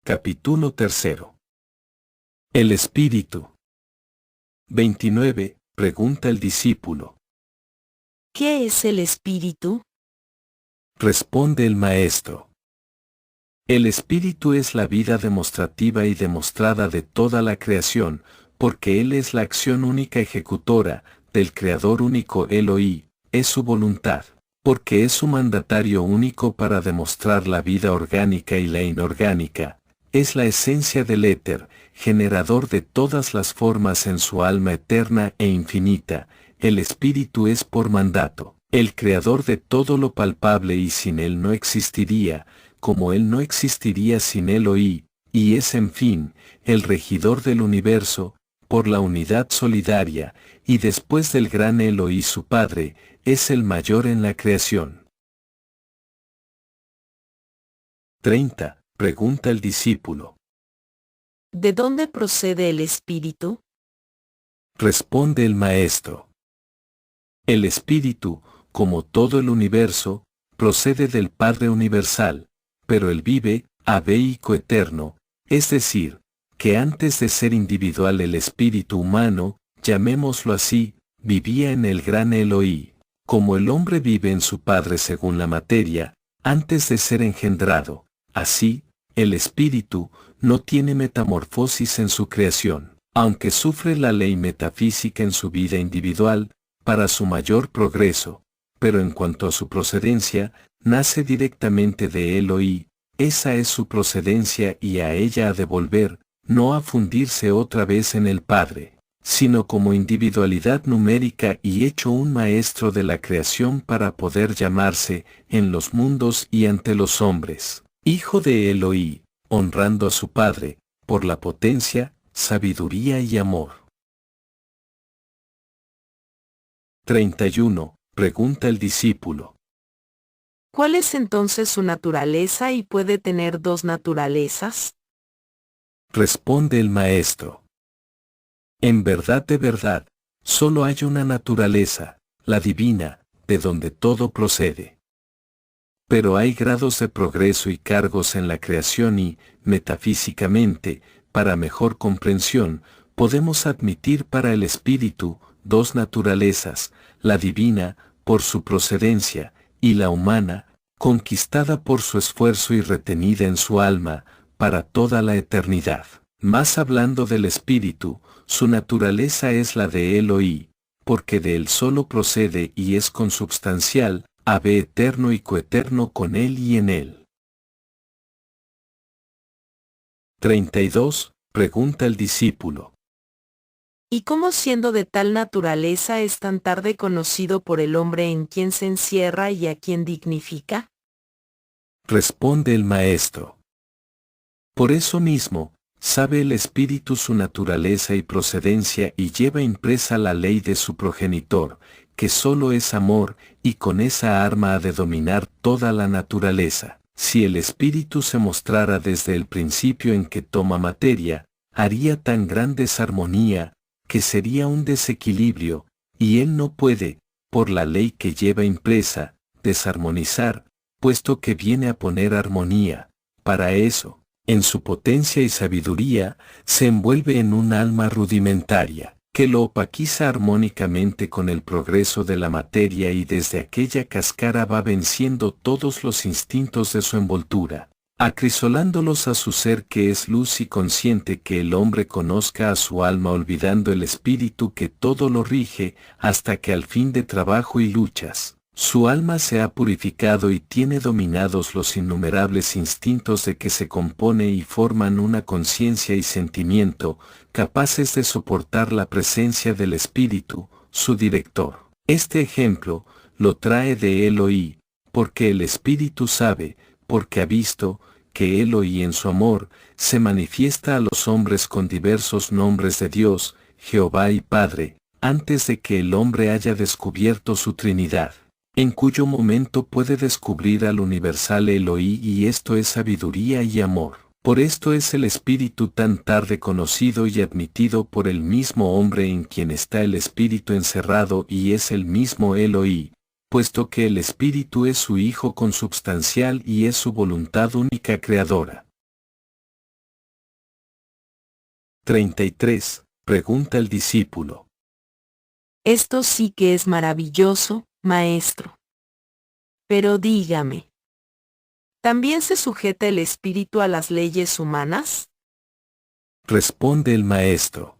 Capítulo 3. El Espíritu. 29. Pregunta el discípulo. ¿Qué es el Espíritu? Responde el Maestro. El Espíritu es la vida demostrativa y demostrada de toda la creación, porque Él es la acción única ejecutora, del Creador único Elohim, es su voluntad, porque es su mandatario único para demostrar la vida orgánica y la inorgánica, es la esencia del éter, generador de todas las formas en su alma eterna e infinita. El Espíritu es por mandato, el creador de todo lo palpable y sin Él no existiría, como Él no existiría sin Elohim, y es en fin, el regidor del universo, por la unidad solidaria, y después del gran Elohim su Padre, es el mayor en la creación. 30. Pregunta el discípulo. ¿De dónde procede el Espíritu? Responde el Maestro. El Espíritu, como todo el universo, procede del Padre universal, pero Él vive, y coeterno, es decir, que antes de ser individual el espíritu humano, llamémoslo así, vivía en el gran Elohim, como el hombre vive en su Padre según la materia, antes de ser engendrado. Así, el espíritu no tiene metamorfosis en su creación, aunque sufre la ley metafísica en su vida individual, para su mayor progreso, pero en cuanto a su procedencia, nace directamente de Elohim, esa es su procedencia y a ella ha de volver, no a fundirse otra vez en el Padre, sino como individualidad numérica y hecho un maestro de la creación para poder llamarse, en los mundos y ante los hombres, Hijo de Elohim, honrando a su Padre, por la potencia, sabiduría y amor. 31. Pregunta el discípulo. ¿Cuál es entonces su naturaleza y puede tener dos naturalezas? Responde el Maestro. En verdad de verdad, solo hay una naturaleza, la divina, de donde todo procede. Pero hay grados de progreso y cargos en la creación y, metafísicamente, para mejor comprensión, podemos admitir para el espíritu, dos naturalezas, la divina, por su procedencia, y la humana, conquistada por su esfuerzo y retenida en su alma, para toda la eternidad. Más hablando del espíritu, su naturaleza es la de Elohim, porque de él solo procede y es consubstancial, ave eterno y coeterno con él y en él. 32. Pregunta el discípulo. ¿Y cómo siendo de tal naturaleza es tan tarde conocido por el hombre en quien se encierra y a quien dignifica? Responde el Maestro. Por eso mismo, sabe el Espíritu su naturaleza y procedencia y lleva impresa la ley de su progenitor, que solo es amor, y con esa arma ha de dominar toda la naturaleza. Si el Espíritu se mostrara desde el principio en que toma materia, haría tan gran desarmonía, que sería un desequilibrio, y él no puede, por la ley que lleva impresa, desarmonizar, puesto que viene a poner armonía. Para eso, en su potencia y sabiduría, se envuelve en un alma rudimentaria, que lo opaquiza armónicamente con el progreso de la materia y desde aquella cáscara va venciendo todos los instintos de su envoltura, acrisolándolos a su ser que es luz y consciente que el hombre conozca a su alma olvidando el espíritu que todo lo rige, hasta que al fin de trabajo y luchas, su alma se ha purificado y tiene dominados los innumerables instintos de que se compone y forman una conciencia y sentimiento, capaces de soportar la presencia del Espíritu, su director. Este ejemplo lo trae de Elohim, porque el Espíritu sabe, porque ha visto, que Elohim en su amor, se manifiesta a los hombres con diversos nombres de Dios, Jehová y Padre, antes de que el hombre haya descubierto su Trinidad, en cuyo momento puede descubrir al universal Elohim y esto es sabiduría y amor. Por esto es el Espíritu tan tarde conocido y admitido por el mismo hombre en quien está el Espíritu encerrado y es el mismo Elohim, puesto que el Espíritu es su Hijo consubstancial y es su voluntad única creadora. 33. Pregunta el discípulo. Esto sí que es maravilloso, maestro. Pero dígame, ¿también se sujeta el espíritu a las leyes humanas? Responde el maestro.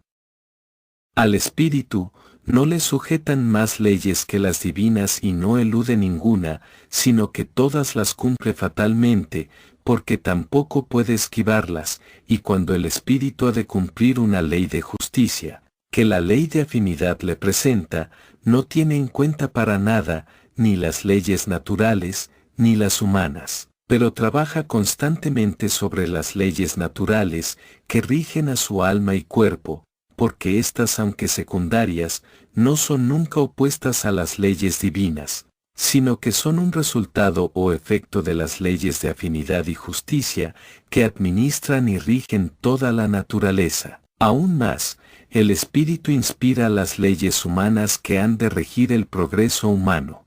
Al espíritu no le sujetan más leyes que las divinas y no elude ninguna, sino que todas las cumple fatalmente, porque tampoco puede esquivarlas, y cuando el espíritu ha de cumplir una ley de justicia, que la ley de afinidad le presenta, no tiene en cuenta para nada, ni las leyes naturales, ni las humanas, pero trabaja constantemente sobre las leyes naturales, que rigen a su alma y cuerpo, porque éstas, aunque secundarias, no son nunca opuestas a las leyes divinas, sino que son un resultado o efecto de las leyes de afinidad y justicia, que administran y rigen toda la naturaleza. Aún más, el espíritu inspira las leyes humanas que han de regir el progreso humano.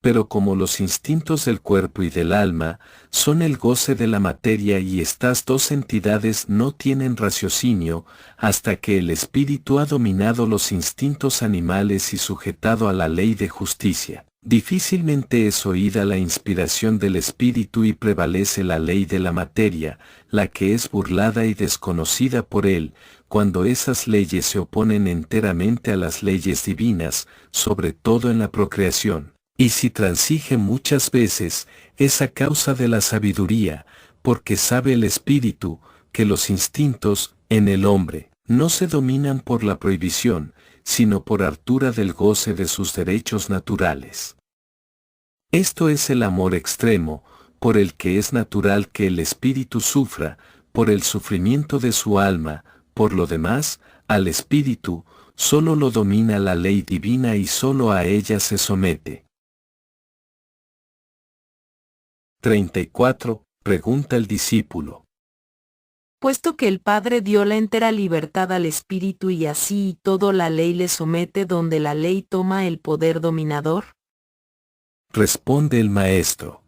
Pero como los instintos del cuerpo y del alma son el goce de la materia y estas dos entidades no tienen raciocinio, hasta que el espíritu ha dominado los instintos animales y sujetado a la ley de justicia, difícilmente es oída la inspiración del espíritu y prevalece la ley de la materia, la que es burlada y desconocida por él, cuando esas leyes se oponen enteramente a las leyes divinas, sobre todo en la procreación. Y si transige muchas veces, es a causa de la sabiduría, porque sabe el espíritu, que los instintos, en el hombre, no se dominan por la prohibición, sino por hartura del goce de sus derechos naturales. Esto es el amor extremo, por el que es natural que el espíritu sufra, por el sufrimiento de su alma, por lo demás, al espíritu, solo lo domina la ley divina y solo a ella se somete. 34. Pregunta el discípulo. Puesto que el Padre dio la entera libertad al Espíritu y así y todo la ley le somete donde la ley toma el poder dominador. Responde el maestro.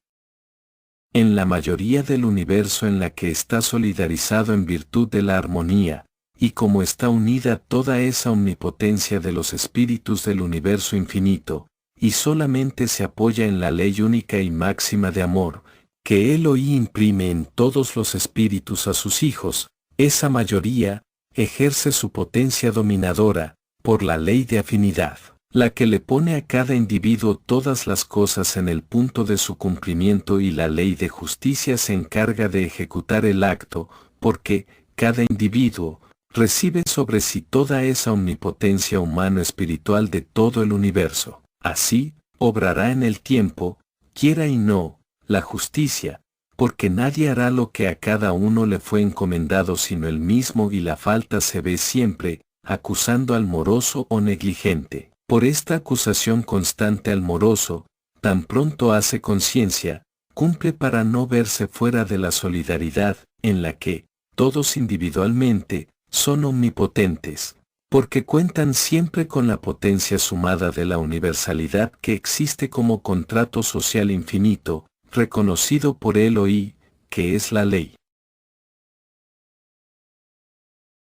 En la mayoría del universo en la que está solidarizado en virtud de la armonía, y como está unida toda esa omnipotencia de los espíritus del universo infinito, y solamente se apoya en la ley única y máxima de amor, que Elohim imprime en todos los espíritus a sus hijos, esa mayoría ejerce su potencia dominadora, por la ley de afinidad, la que le pone a cada individuo todas las cosas en el punto de su cumplimiento y la ley de justicia se encarga de ejecutar el acto, porque cada individuo recibe sobre sí toda esa omnipotencia humano-espiritual de todo el universo. Así, obrará en el tiempo, quiera y no, la justicia, porque nadie hará lo que a cada uno le fue encomendado sino él mismo y la falta se ve siempre, acusando al moroso o negligente. Por esta acusación constante al moroso, tan pronto hace conciencia, cumple para no verse fuera de la solidaridad, en la que, todos individualmente, son omnipotentes, porque cuentan siempre con la potencia sumada de la universalidad que existe como contrato social infinito, reconocido por Elohim, que es la ley.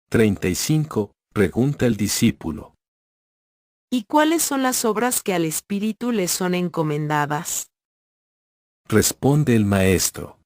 35. Pregunta el discípulo. ¿Y cuáles son las obras que al Espíritu le son encomendadas? Responde el maestro.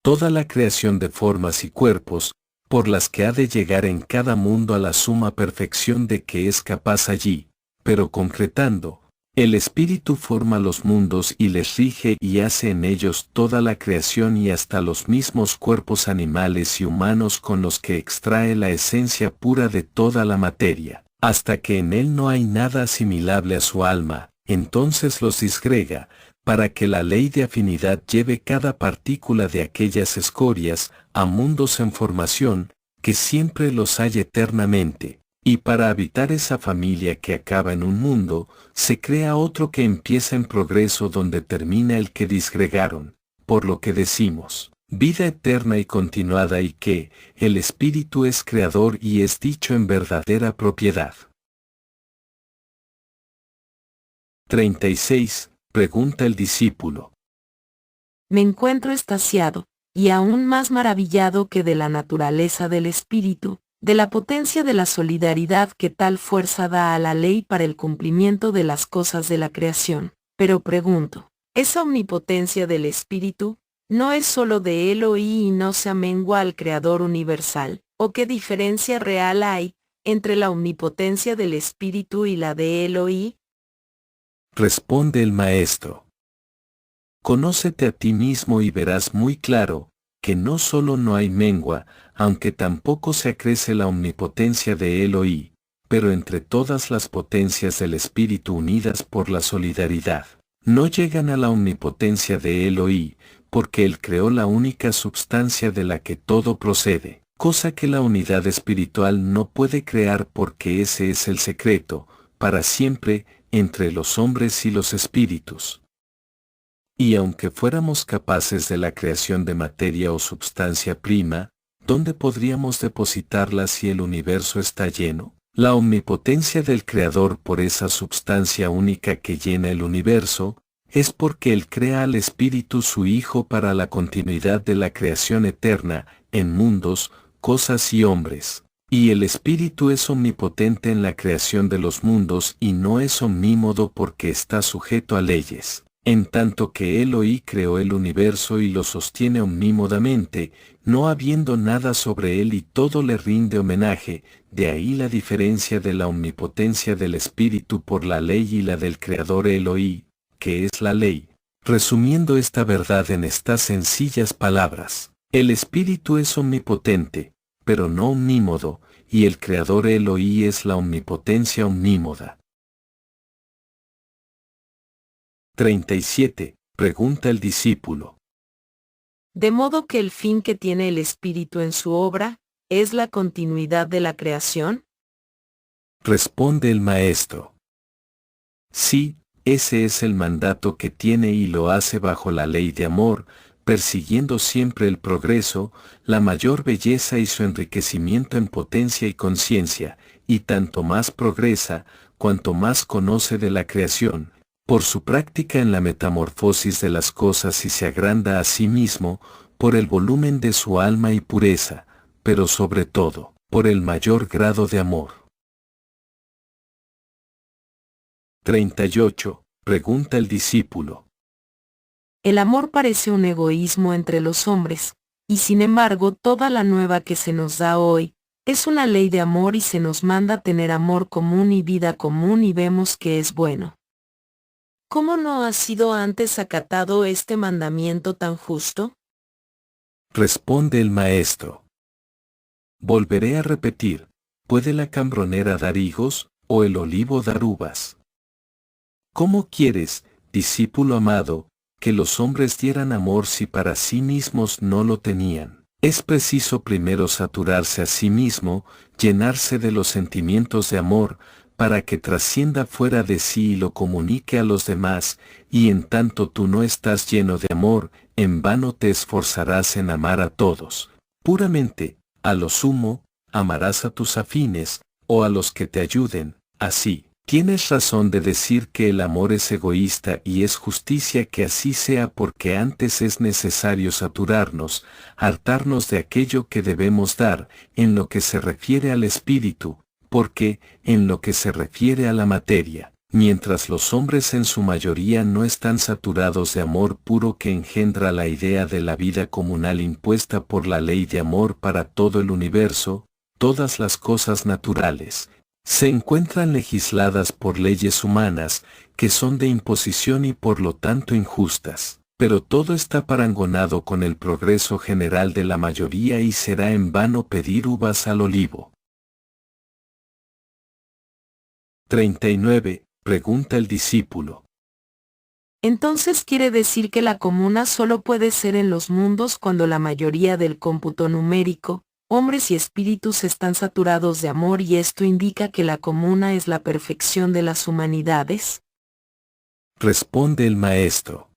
Toda la creación de formas y cuerpos, por las que ha de llegar en cada mundo a la suma perfección de que es capaz allí, pero concretando, el Espíritu forma los mundos y les rige y hace en ellos toda la creación y hasta los mismos cuerpos animales y humanos con los que extrae la esencia pura de toda la materia, hasta que en él no hay nada asimilable a su alma, entonces los disgrega, para que la ley de afinidad lleve cada partícula de aquellas escorias a mundos en formación, que siempre los hay eternamente, y para habitar esa familia que acaba en un mundo, se crea otro que empieza en progreso donde termina el que disgregaron, por lo que decimos, vida eterna y continuada y que, el Espíritu es creador y es dicho en verdadera propiedad. 36. Pregunta el discípulo. Me encuentro extasiado, y aún más maravillado que de la naturaleza del espíritu, de la potencia de la solidaridad que tal fuerza da a la ley para el cumplimiento de las cosas de la creación. Pero pregunto, ¿esa omnipotencia del espíritu no es sólo de Elohí y no se amengua al Creador universal? ¿O qué diferencia real hay entre la omnipotencia del espíritu y la de Elohí? Responde el maestro. Conócete a ti mismo y verás muy claro que no solo no hay mengua, aunque tampoco se acrece la omnipotencia de Elohí, pero entre todas las potencias del espíritu unidas por la solidaridad, no llegan a la omnipotencia de Elohí, porque él creó la única substancia de la que todo procede, cosa que la unidad espiritual no puede crear porque ese es el secreto, para siempre, entre los hombres y los espíritus. Y aunque fuéramos capaces de la creación de materia o substancia prima, ¿dónde podríamos depositarla si el universo está lleno? La omnipotencia del Creador por esa substancia única que llena el universo, es porque Él crea al Espíritu su Hijo para la continuidad de la creación eterna, en mundos, cosas y hombres. Y el Espíritu es omnipotente en la creación de los mundos y no es omnímodo porque está sujeto a leyes. En tanto que Elohí creó el universo y lo sostiene omnímodamente, no habiendo nada sobre él y todo le rinde homenaje, de ahí la diferencia de la omnipotencia del Espíritu por la ley y la del Creador Elohí, que es la ley. Resumiendo esta verdad en estas sencillas palabras, el Espíritu es omnipotente, pero no omnímodo, y el Creador Elohí es la omnipotencia omnímoda. 37. Pregunta el discípulo. De modo que el fin que tiene el Espíritu en su obra, ¿es la continuidad de la creación? Responde el maestro. Sí, ese es el mandato que tiene y lo hace bajo la ley de amor, persiguiendo siempre el progreso, la mayor belleza y su enriquecimiento en potencia y conciencia, y tanto más progresa, cuanto más conoce de la creación, por su práctica en la metamorfosis de las cosas y se agranda a sí mismo, por el volumen de su alma y pureza, pero sobre todo, por el mayor grado de amor. 38. Pregunta el discípulo. El amor parece un egoísmo entre los hombres, y sin embargo toda la nueva que se nos da hoy, es una ley de amor y se nos manda tener amor común y vida común y vemos que es bueno. ¿Cómo no ha sido antes acatado este mandamiento tan justo? Responde el maestro. Volveré a repetir, ¿puede la cambronera dar higos, o el olivo dar uvas? ¿Cómo quieres, discípulo amado, que los hombres dieran amor si para sí mismos no lo tenían? Es preciso primero saturarse a sí mismo, llenarse de los sentimientos de amor, para que trascienda fuera de sí y lo comunique a los demás, y en tanto tú no estás lleno de amor, en vano te esforzarás en amar a todos. Puramente, a lo sumo, amarás a tus afines, o a los que te ayuden, así. Tienes razón de decir que el amor es egoísta y es justicia que así sea porque antes es necesario saturarnos, hartarnos de aquello que debemos dar, en lo que se refiere al espíritu, porque, en lo que se refiere a la materia, mientras los hombres en su mayoría no están saturados de amor puro que engendra la idea de la vida comunal impuesta por la ley de amor para todo el universo, todas las cosas naturales, se encuentran legisladas por leyes humanas, que son de imposición y por lo tanto injustas. Pero todo está parangonado con el progreso general de la mayoría y será en vano pedir uvas al olivo. 39. Pregunta el discípulo. Entonces quiere decir que la comuna solo puede ser en los mundos cuando la mayoría del cómputo numérico, hombres y espíritus están saturados de amor y esto indica que la comuna es la perfección de las humanidades. Responde el maestro.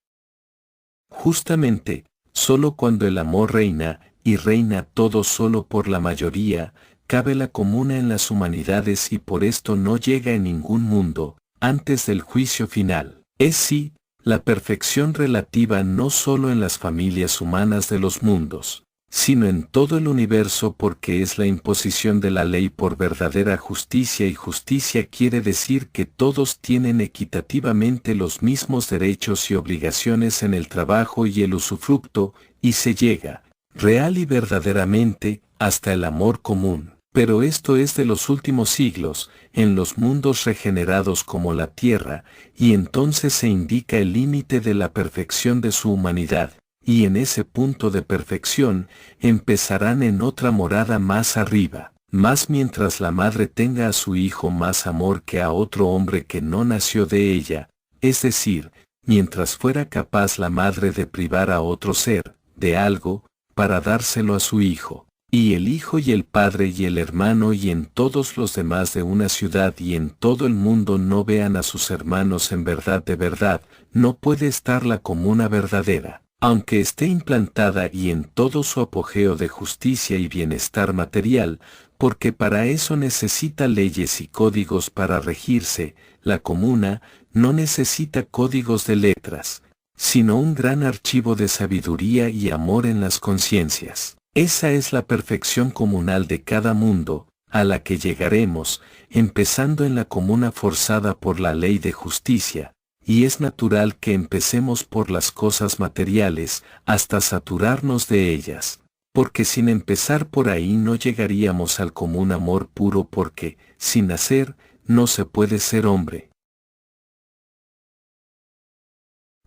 Justamente, solo cuando el amor reina, y reina todo solo por la mayoría, cabe la comuna en las humanidades y por esto no llega en ningún mundo, antes del juicio final. Es sí, La perfección relativa no solo en las familias humanas de los mundos, sino en todo el universo, porque es la imposición de la ley por verdadera justicia, y justicia quiere decir que todos tienen equitativamente los mismos derechos y obligaciones en el trabajo y el usufructo, y se llega, real y verdaderamente, hasta el amor común. Pero esto es de los últimos siglos, en los mundos regenerados como la Tierra, y entonces se indica el límite de la perfección de su humanidad, y en ese punto de perfección, empezarán en otra morada más arriba. Mas mientras la madre tenga a su hijo más amor que a otro hombre que no nació de ella, es decir, mientras fuera capaz la madre de privar a otro ser, de algo, para dárselo a su hijo, y el hijo y el padre y el hermano y en todos los demás de una ciudad y en todo el mundo no vean a sus hermanos en verdad de verdad, no puede estar la comuna verdadera, aunque esté implantada y en todo su apogeo de justicia y bienestar material, porque para eso necesita leyes y códigos para regirse. La comuna no necesita códigos de letras, sino un gran archivo de sabiduría y amor en las conciencias. Esa es la perfección comunal de cada mundo, a la que llegaremos, empezando en la comuna forzada por la ley de justicia, y es natural que empecemos por las cosas materiales, hasta saturarnos de ellas, porque sin empezar por ahí no llegaríamos al común amor puro, porque, sin nacer, no se puede ser hombre.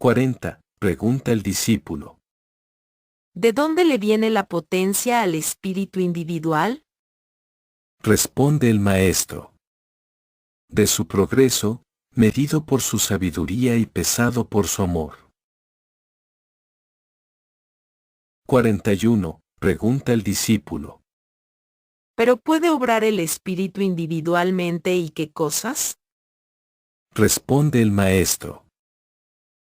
40. Pregunta el discípulo. ¿De dónde le viene la potencia al espíritu individual? Responde el maestro. De su progreso, medido por su sabiduría y pesado por su amor. 41. Pregunta el discípulo. ¿Pero puede obrar el espíritu individualmente y qué cosas? Responde el maestro.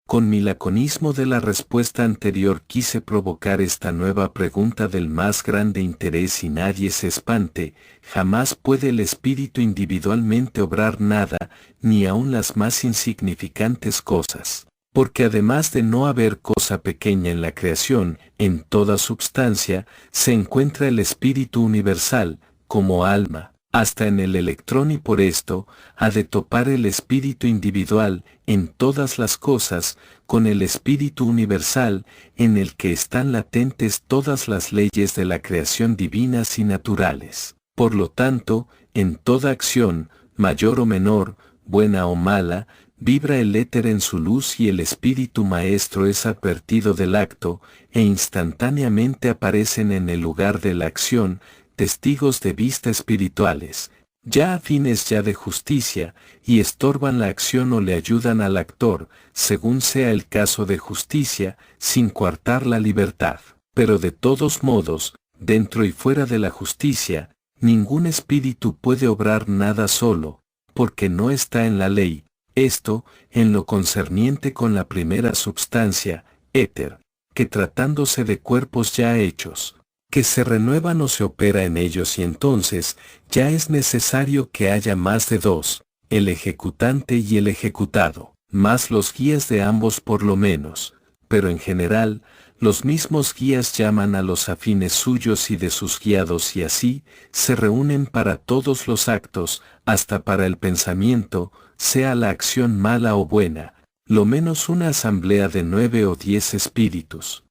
Con mi laconismo de la respuesta anterior quise provocar esta nueva pregunta del más grande interés, y nadie se espante, jamás puede el espíritu individualmente obrar nada, ni aun las más insignificantes cosas, porque además de no haber cosa pequeña en la creación, en toda substancia, se encuentra el espíritu universal, como alma, hasta en el electrón, y por esto, ha de topar el espíritu individual, en todas las cosas, con el espíritu universal, en el que están latentes todas las leyes de la creación divinas y naturales. Por lo tanto, en toda acción, mayor o menor, buena o mala, vibra el éter en su luz, y el espíritu maestro es advertido del acto, e instantáneamente aparecen en el lugar de la acción, testigos de vista espirituales, ya afines ya de justicia, y estorban la acción o le ayudan al actor, según sea el caso de justicia, sin coartar la libertad. Pero de todos modos, dentro y fuera de la justicia, ningún espíritu puede obrar nada solo, porque no está en la ley. Esto, en lo concerniente con la primera substancia, éter, que tratándose de cuerpos ya hechos, que se renuevan o se opera en ellos, y entonces ya es necesario que haya más de dos, el ejecutante y el ejecutado, más los guías de ambos por lo menos, pero en general, los mismos guías llaman a los afines suyos y de sus guiados, y así se reúnen para todos los actos, hasta para el pensamiento, sea la acción mala o buena, lo menos una asamblea de 9 o 10 espíritus.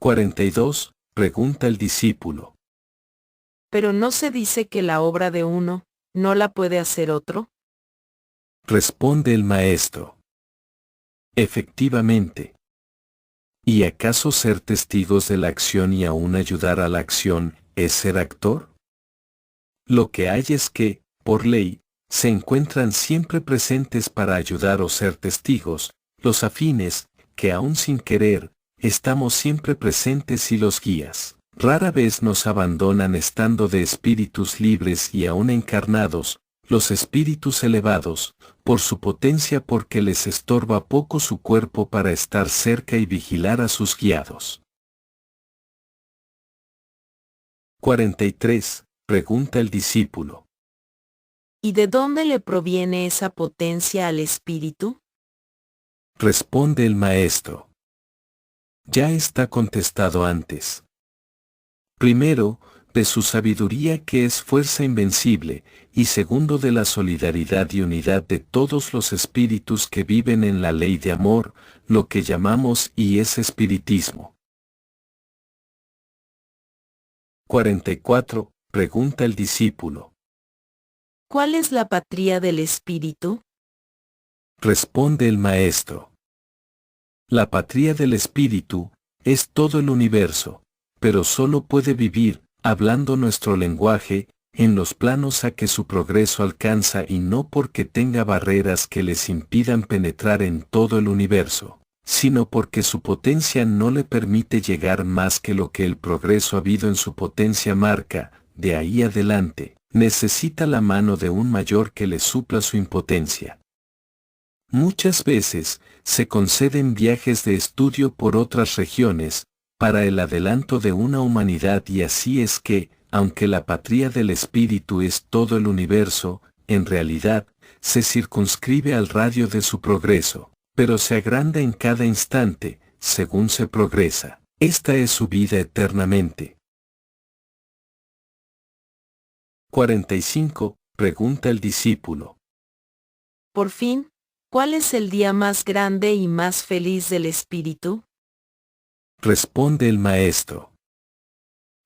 42. Pregunta el discípulo. ¿Pero no se dice que la obra de uno, no la puede hacer otro? Responde el maestro. Efectivamente. ¿Y acaso ser testigos de la acción y aún ayudar a la acción es ser actor? Lo que hay es que, por ley, se encuentran siempre presentes para ayudar o ser testigos, los afines, que aún sin querer, estamos siempre presentes, y los guías rara vez nos abandonan, estando de espíritus libres y aún encarnados, los espíritus elevados, por su potencia, porque les estorba poco su cuerpo para estar cerca y vigilar a sus guiados. 43. Pregunta el discípulo. ¿Y de dónde le proviene esa potencia al espíritu? Responde el maestro. Ya está contestado antes. Primero, de su sabiduría que es fuerza invencible, y segundo de la solidaridad y unidad de todos los espíritus que viven en la ley de amor, lo que llamamos y es espiritismo. 44. Pregunta el discípulo. ¿Cuál es la patria del espíritu? Responde el maestro. La patria del espíritu es todo el universo, pero solo puede vivir, hablando nuestro lenguaje, en los planos a que su progreso alcanza y no porque tenga barreras que les impidan penetrar en todo el universo, sino porque su potencia no le permite llegar más que lo que el progreso habido en su potencia marca. De ahí adelante, necesita la mano de un mayor que le supla su impotencia. Muchas veces, se conceden viajes de estudio por otras regiones, para el adelanto de una humanidad, y así es que, aunque la patria del espíritu es todo el universo, en realidad, se circunscribe al radio de su progreso, pero se agranda en cada instante, según se progresa. Esta es su vida eternamente. 45. Pregunta el discípulo. Por fin, ¿cuál es el día más grande y más feliz del espíritu? Responde el maestro.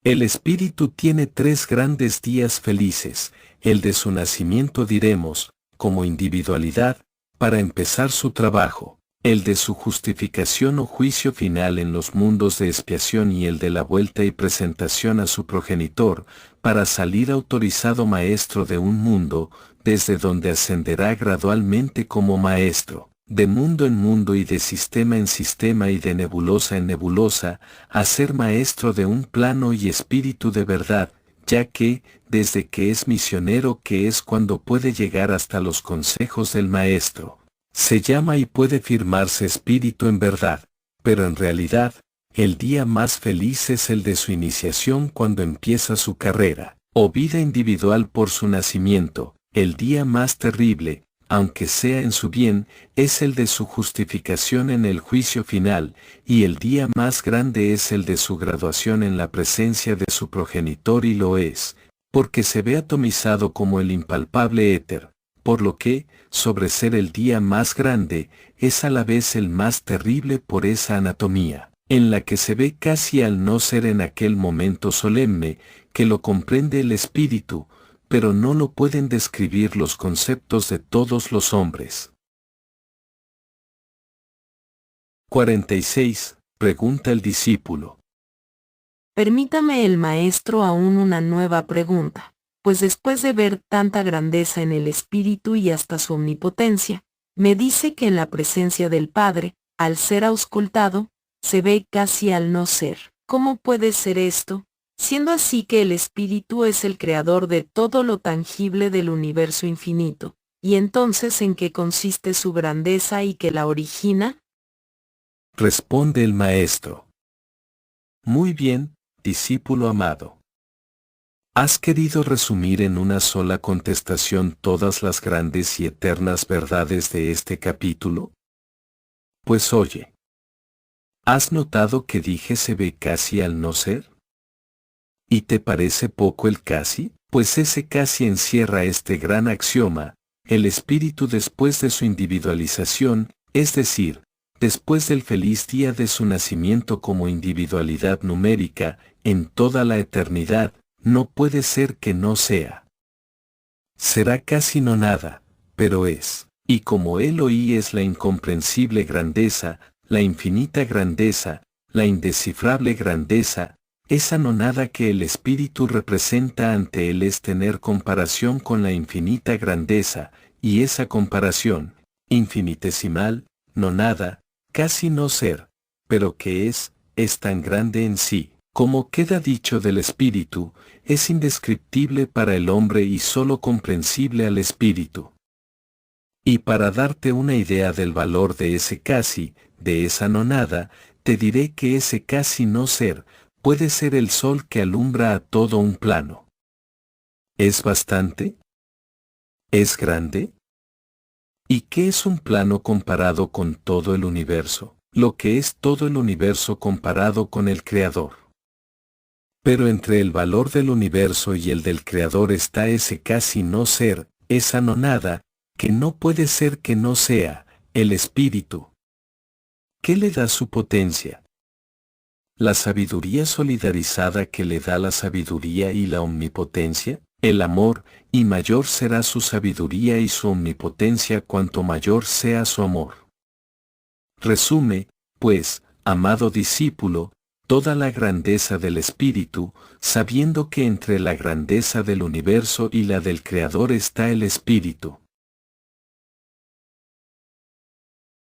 El espíritu tiene 3 grandes días felices, el de su nacimiento diremos, como individualidad, para empezar su trabajo, el de su justificación o juicio final en los mundos de expiación y el de la vuelta y presentación a su progenitor, para salir autorizado maestro de un mundo, desde donde ascenderá gradualmente como maestro, de mundo en mundo y de sistema en sistema y de nebulosa en nebulosa, a ser maestro de un plano y espíritu de verdad, ya que, desde que es misionero que es cuando puede llegar hasta los consejos del maestro, se llama y puede firmarse espíritu en verdad, pero en realidad, el día más feliz es el de su iniciación cuando empieza su carrera, o vida individual por su nacimiento. El día más terrible, aunque sea en su bien, es el de su justificación en el juicio final, y el día más grande es el de su graduación en la presencia de su progenitor, y lo es, porque se ve atomizado como el impalpable éter, por lo que, sobre ser el día más grande, es a la vez el más terrible por esa anatomía, en la que se ve casi al no ser en aquel momento solemne, que lo comprende el espíritu, pero no lo pueden describir los conceptos de todos los hombres. 46. Pregunta el discípulo. Permítame el maestro aún una nueva pregunta, pues después de ver tanta grandeza en el espíritu y hasta su omnipotencia, me dice que en la presencia del Padre, al ser auscultado, se ve casi al no ser. ¿Cómo puede ser esto? Siendo así que el espíritu es el creador de todo lo tangible del universo infinito, ¿y entonces en qué consiste su grandeza y qué la origina? Responde el maestro. Muy bien, discípulo amado. ¿Has querido resumir en una sola contestación todas las grandes y eternas verdades de este capítulo? Pues oye. ¿Has notado que dije se ve casi al no ser? ¿Y te parece poco el casi? Pues ese casi encierra este gran axioma: el espíritu después de su individualización, es decir, después del feliz día de su nacimiento como individualidad numérica, en toda la eternidad, no puede ser que no sea. Será casi no nada, pero es, y como él oí es la incomprensible grandeza, la infinita grandeza, la indescifrable grandeza, esa nonada que el espíritu representa ante él es tener comparación con la infinita grandeza, y esa comparación, infinitesimal, nonada, casi no ser, pero que es tan grande en sí, como queda dicho del espíritu, es indescriptible para el hombre y sólo comprensible al espíritu. Y para darte una idea del valor de ese casi, de esa nonada, te diré que ese casi no ser, puede ser el sol que alumbra a todo un plano. ¿Es bastante? ¿Es grande? ¿Y qué es un plano comparado con todo el universo? Lo que es todo el universo comparado con el Creador. Pero entre el valor del universo y el del Creador está ese casi no ser, esa no nada, que no puede ser que no sea, el Espíritu. ¿Qué le da su potencia? La sabiduría solidarizada que le da la sabiduría y la omnipotencia, el amor, y mayor será su sabiduría y su omnipotencia cuanto mayor sea su amor. Resume, pues, amado discípulo, toda la grandeza del Espíritu, sabiendo que entre la grandeza del universo y la del Creador está el Espíritu.